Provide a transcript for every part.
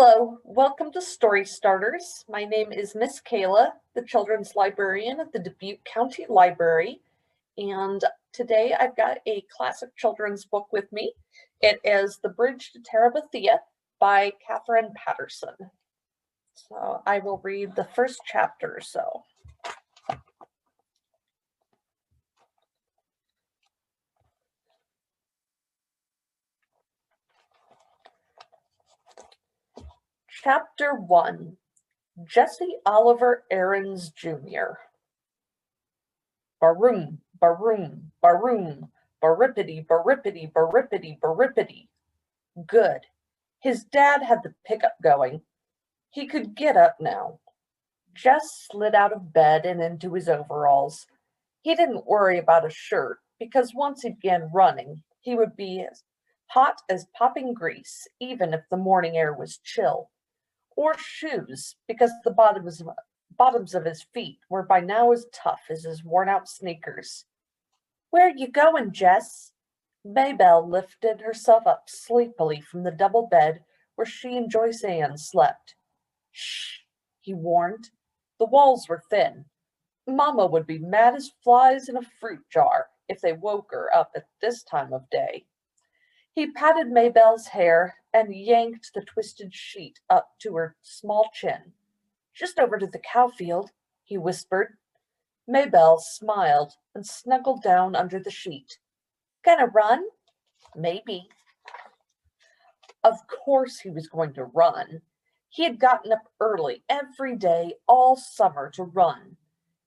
Hello, welcome to Story Starters. My name is Miss Kayla, the children's librarian at the Dubuque County Library, and today I've got a classic children's book with me. It is The Bridge to Terabithia by Katherine Paterson. So I will read the first chapter or so. Chapter 1, Jesse Oliver Aarons Jr. Baroom, baroom, baroom, barippity, barippity, barippity, barippity. Good. His dad had the pickup going. He could get up now. Jess slid out of bed and into his overalls. He didn't worry about a shirt because once he began running, he would be as hot as popping grease, even if the morning air was chill. Or shoes, because the bottoms of his feet were by now as tough as his worn-out sneakers. "Where you going, Jess?" Maybelle lifted herself up sleepily from the double bed where she and Joyce Ann slept. "Shh," he warned. The walls were thin. Mama would be mad as flies in a fruit jar if they woke her up at this time of day. He patted Maybelle's hair and yanked the twisted sheet up to her small chin. "Just over to the cow field," he whispered. Maybelle smiled and snuggled down under the sheet. "Gonna run?" "Maybe." Of course he was going to run. He had gotten up early every day all summer to run.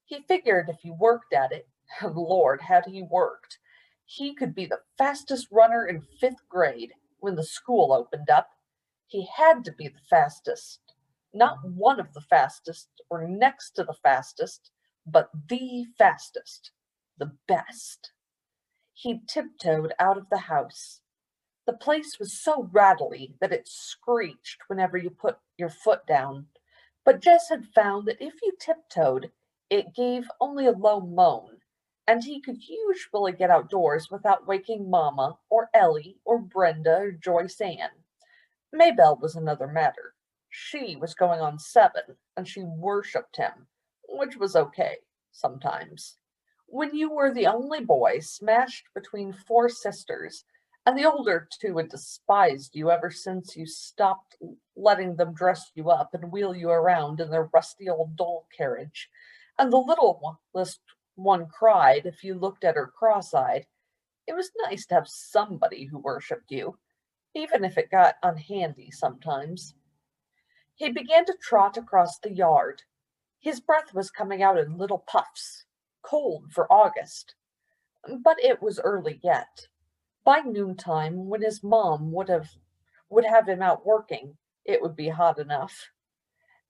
He figured if he worked at it, and Lord, had he worked, he could be the fastest runner in 5th grade when the school opened up. He had to be the fastest. Not one of the fastest or next to the fastest, but the fastest, the best. He tiptoed out of the house. The place was so rattly that it screeched whenever you put your foot down. But Jess had found that if you tiptoed, it gave only a low moan, and he could usually get outdoors without waking Mama or Ellie or Brenda or Joyce Ann. Maybelle was another matter. She was going on 7, and she worshipped him, which was okay sometimes. When you were the only boy smashed between 4 sisters, and the older 2 had despised you ever since you stopped letting them dress you up and wheel you around in their rusty old doll carriage, and the littlest one cried if you looked at her cross-eyed, it was nice to have somebody who worshipped you, even if it got unhandy sometimes. He began to trot across the yard. His breath was coming out in little puffs, cold for August. But it was early yet. By noontime, when his mom would have him out working, it would be hot enough.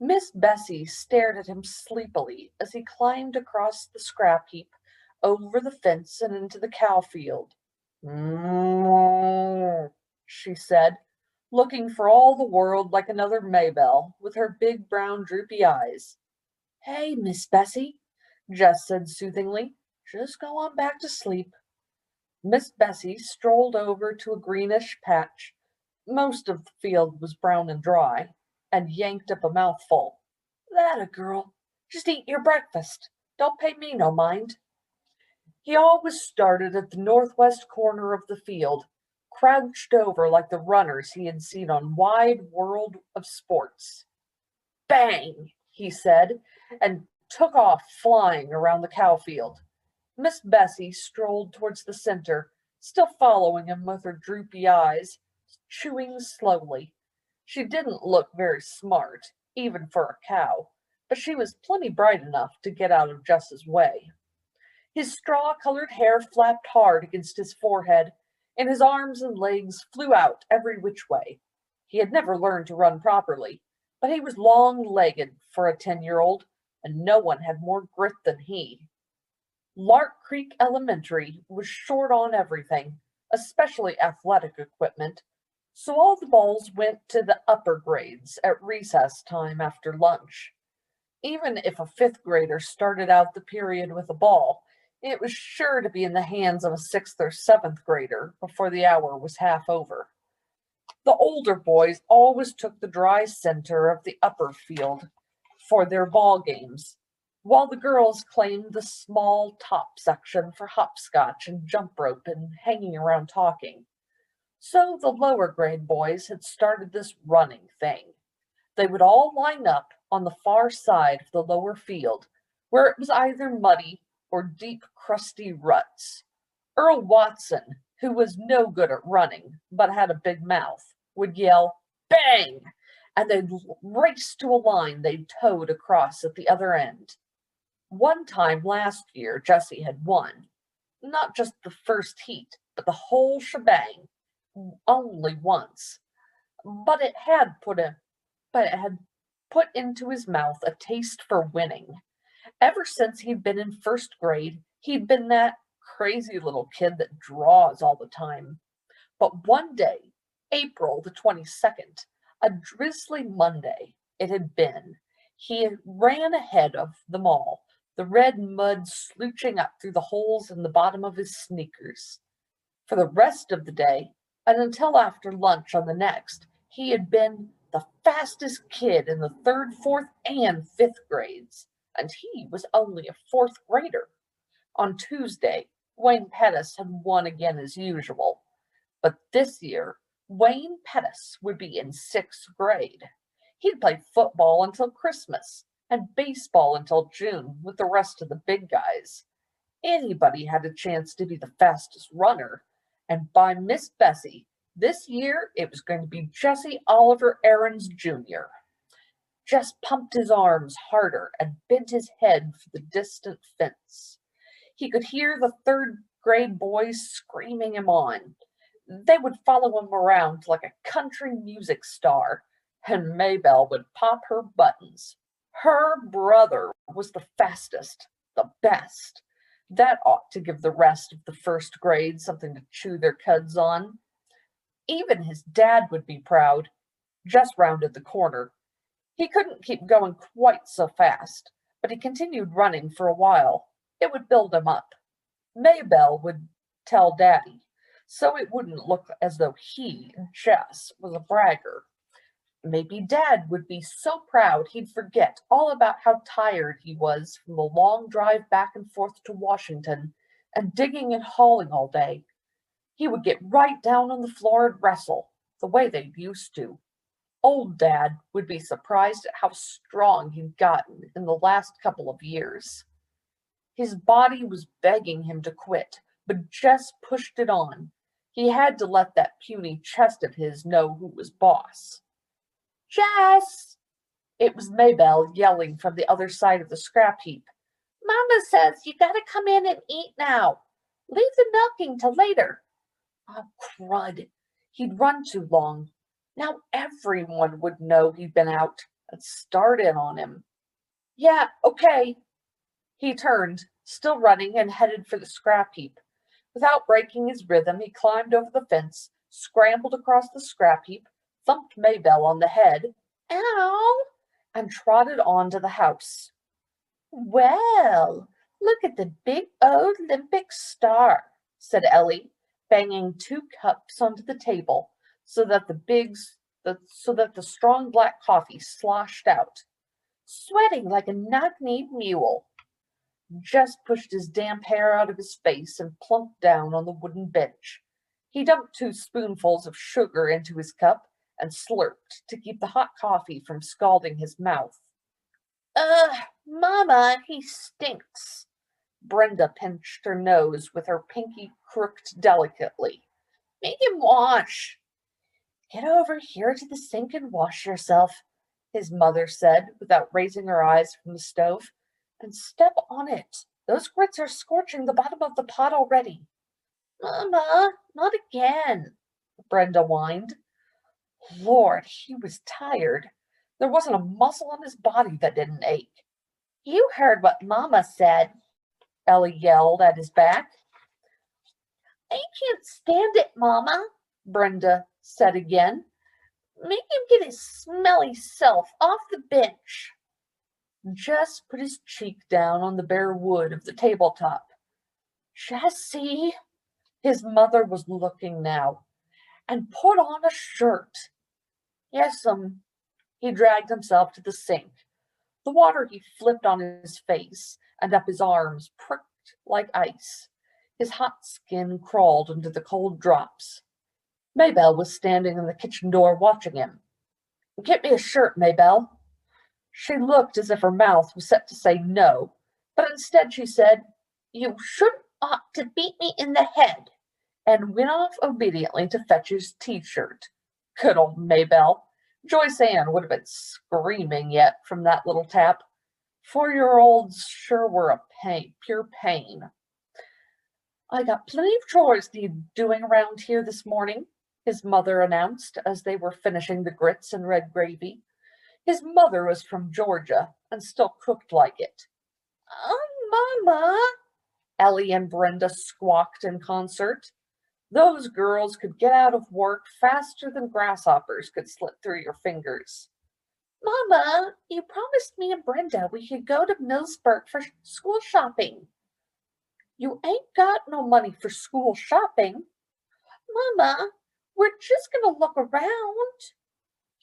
Miss Bessie stared at him sleepily as he climbed across the scrap heap, over the fence and into the cow field. "Moo," she said, looking for all the world like another Maybelle, with her big brown droopy eyes. "Hey, Miss Bessie," Jess said soothingly, "just go on back to sleep." Miss Bessie strolled over to a greenish patch, most of the field was brown and dry, and yanked up a mouthful. "That a girl. Just eat your breakfast. Don't pay me no mind." He always started at the northwest corner of the field, crouched over like the runners he had seen on Wide World of Sports. "Bang!" he said, and took off flying around the cow field. Miss Bessie strolled towards the center, still following him with her droopy eyes, chewing slowly. She didn't look very smart, even for a cow, but she was plenty bright enough to get out of Jess's way. His straw-colored hair flapped hard against his forehead, and his arms and legs flew out every which way. He had never learned to run properly, but he was long-legged for a 10-year-old, and no one had more grit than he. Lark Creek Elementary was short on everything, especially athletic equipment, so all the balls went to the upper grades at recess time after lunch. Even if a 5th grader started out the period with a ball, it was sure to be in the hands of a 6th or 7th grader before the hour was half over. The older boys always took the dry center of the upper field for their ball games, while the girls claimed the small top section for hopscotch and jump rope and hanging around talking. So the lower grade boys had started this running thing. They would all line up on the far side of the lower field, where it was either muddy or deep, crusty ruts. Earl Watson, who was no good at running but had a big mouth, would yell, "Bang!" and they'd race to a line they'd towed across at the other end. One time last year, Jessie had won. Not just the first heat, but the whole shebang, only once. But it had put into his mouth a taste for winning. Ever since he'd been in first grade, he'd been that crazy little kid that draws all the time. But one day, April the 22nd, a drizzly Monday it had been, he ran ahead of them all, the red mud slooching up through the holes in the bottom of his sneakers. For the rest of the day, and until after lunch on the next, he had been the fastest kid in the third, fourth, and fifth grades, and he was only a fourth grader. On Tuesday, Wayne Pettis had won again as usual, but this year Wayne Pettis would be in sixth grade. He'd play football until Christmas and baseball until June with the rest of the big guys. Anybody had a chance to be the fastest runner, and by Miss Bessie, this year it was going to be Jesse Oliver Aarons Jr. Jess pumped his arms harder and bent his head for the distant fence. He could hear the third grade boys screaming him on. They would follow him around like a country music star, and Maybelle would pop her buttons. Her brother was the fastest, the best. That ought to give the rest of the first grade something to chew their cuds on. Even his dad would be proud. Just rounded the corner. He couldn't keep going quite so fast, but he continued running for a while. It would build him up. Maybelle would tell Daddy, so it wouldn't look as though he, Jess, was a bragger. Maybe Dad would be so proud he'd forget all about how tired he was from the long drive back and forth to Washington and digging and hauling all day. He would get right down on the floor and wrestle, the way they used to. Old Dad would be surprised at how strong he'd gotten in the last couple of years. His body was begging him to quit, but Jess pushed it on. He had to let that puny chest of his know who was boss. "Jess!" It was Maybelle yelling from the other side of the scrap heap. "Mama says you gotta come in and eat now. Leave the milking till later." Oh, crud. He'd run too long. Now everyone would know he'd been out and start in on him. "Yeah, okay." He turned, still running, and headed for the scrap heap. Without breaking his rhythm, he climbed over the fence, scrambled across the scrap heap, thumped Maybelle on the head, "Ow!" and trotted on to the house. "Well, look at the big Olympic star," said Ellie, banging 2 cups onto the table so that the strong black coffee sloshed out. "Sweating like a knock-kneed mule." Jess pushed his damp hair out of his face and plumped down on the wooden bench. He dumped 2 spoonfuls of sugar into his cup and slurped to keep the hot coffee from scalding his mouth. "Ugh, Mama, he stinks." Brenda pinched her nose with her pinky crooked delicately. "Make him wash." "Get over here to the sink and wash yourself," his mother said, without raising her eyes from the stove. "And step on it. Those grits are scorching the bottom of the pot already." "Mama, not again," Brenda whined. Lord, he was tired. There wasn't a muscle on his body that didn't ache. "You heard what Mama said," Ellie yelled at his back. "I can't stand it, Mama," Brenda said again. "Make him get his smelly self off the bench." Jess put his cheek down on the bare wood of the tabletop. "Jessie," his mother was looking now. and put on a shirt. Yes'm. He dragged himself to the sink. The water he flipped on his face, and up his arms pricked like ice. His hot skin crawled into the cold drops. Maybelle was standing in the kitchen door watching him. Get me a shirt, Maybelle. She looked as if her mouth was set to say no, but instead she said, You shouldn't ought to beat me in the head, and went off obediently to fetch his t-shirt. Good old Maybelle. Joyce Ann would have been screaming yet from that little tap. 4-year-olds sure were a pain, pure pain. I got plenty of chores to be doing around here this morning, his mother announced as they were finishing the grits and red gravy. His mother was from Georgia and still cooked like it. Oh, Mama, Ellie and Brenda squawked in concert. Those girls could get out of work faster than grasshoppers could slip through your fingers. Mama, you promised me and Brenda we could go to Millsburg for school shopping. You ain't got no money for school shopping. Mama, we're just going to look around.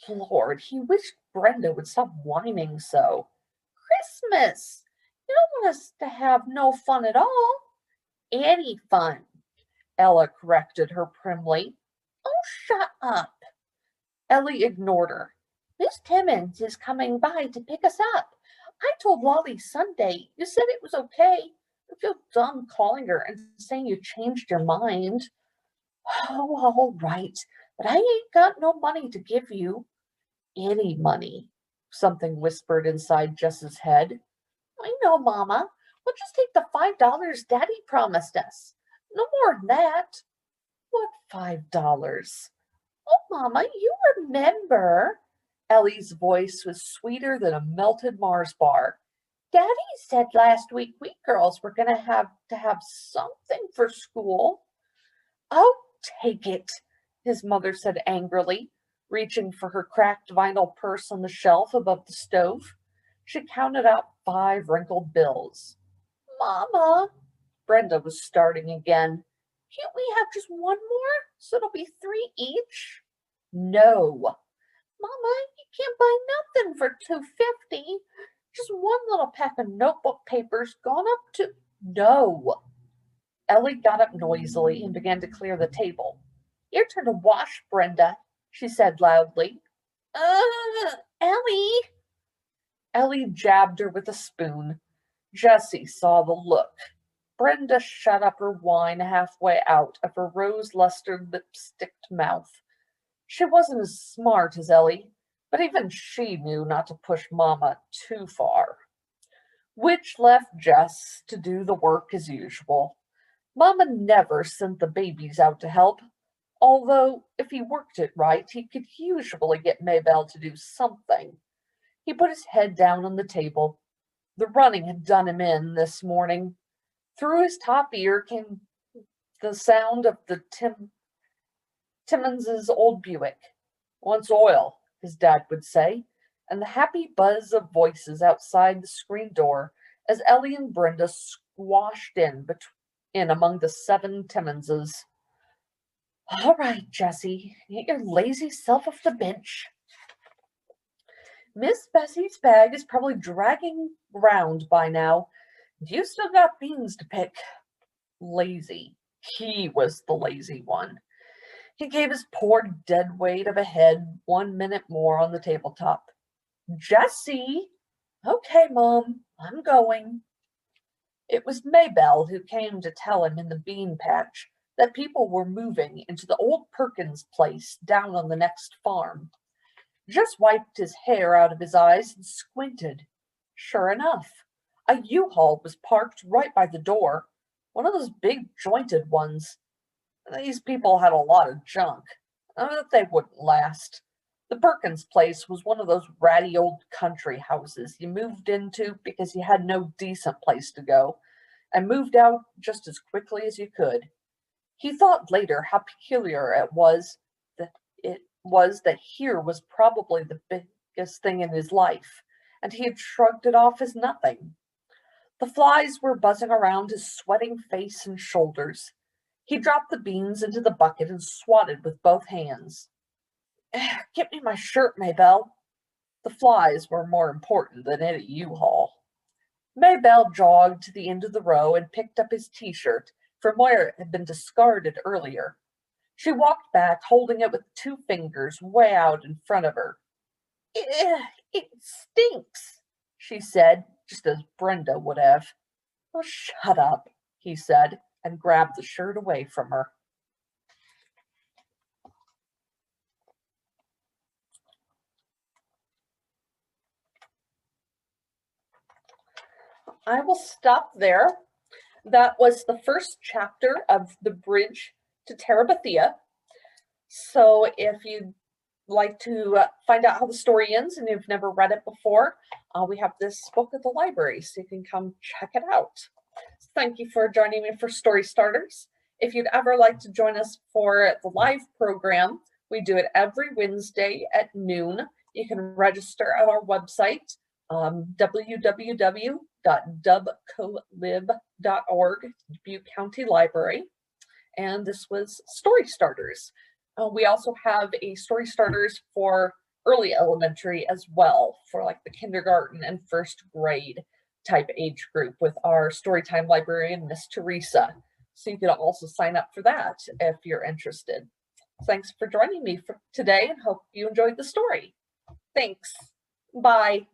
Lord, he wished Brenda would stop whining so. Christmas! You don't want us to have no fun at all. Any fun, Ella corrected her primly. Oh, shut up. Ellie ignored her. Miss Timmons is coming by to pick us up. I told Lolly Sunday you said it was okay. I feel dumb calling her and saying you changed your mind. Oh, all right, but I ain't got no money to give you. Any money, something whispered inside Jess's head. I know, Mama. We'll just take the $5 Daddy promised us. No more than that. What $5? Oh, Mama, you remember. Ellie's voice was sweeter than a melted Mars bar. Daddy said last week we girls were going to have something for school. Oh, take it, his mother said angrily, reaching for her cracked vinyl purse on the shelf above the stove. She counted out 5 wrinkled bills. Mama, Brenda was starting again. Can't we have just one more so it'll be 3 each? No. Mama, you can't buy nothing for $2.50. Just one little pack of notebook papers gone up to... No. Ellie got up noisily and began to clear the table. Your turn to wash, Brenda, she said loudly. Ellie. Ellie jabbed her with a spoon. Jessie saw the look. Brenda shut up her wine halfway out of her rose-lustered, lipsticked mouth. She wasn't as smart as Ellie, but even she knew not to push Mama too far. Which left Jess to do the work as usual. Mama never sent the babies out to help, although if he worked it right, he could usually get Maybelle to do something. He put his head down on the table. The running had done him in this morning. Through his top ear came the sound of the Timmons's old Buick. Once oil, his dad would say, and the happy buzz of voices outside the screen door as Ellie and Brenda squashed in among the 7 Timmonses. All right, Jessie, get your lazy self off the bench. Miss Bessie's bag is probably dragging round by now. You still got beans to pick. Lazy. He was the lazy one. He gave his poor dead weight of a head 1 minute more on the tabletop. Jessie! Okay, Mom, I'm going. It was Maybelle who came to tell him in the bean patch that people were moving into the old Perkins place down on the next farm. Just wiped his hair out of his eyes and squinted. Sure enough, a U-Haul was parked right by the door, one of those big jointed ones. These people had a lot of junk, but they wouldn't last. The Perkins place was one of those ratty old country houses you moved into because you had no decent place to go, and moved out just as quickly as you could. He thought later how peculiar it was that here was probably the biggest thing in his life, and he had shrugged it off as nothing. The flies were buzzing around his sweating face and shoulders. He dropped the beans into the bucket and swatted with both hands. Get me my shirt, Maybelle. The flies were more important than any U-Haul. Maybelle jogged to the end of the row and picked up his t-shirt from where it had been discarded earlier. She walked back, holding it with 2 fingers way out in front of her. It stinks, she said, just as Brenda would have. Oh, shut up, he said, and grabbed the shirt away from her. I will stop there. That was the first chapter of The Bridge to Terabithia. So if you'd like to find out how the story ends and you've never read it before, we have this book at the library, so you can come check it out. Thank you for joining me for Story Starters. If you'd ever like to join us for the live program, we do it every Wednesday at noon. You can register at our website, www.dubcolib.org, Dubuque County Library. And this was Story Starters. We also have a Story Starters for early elementary as well, for like the kindergarten and first grade type age group with our Storytime librarian, Miss Teresa. So you can also sign up for that if you're interested. Thanks for joining me for today and hope you enjoyed the story. Thanks. Bye.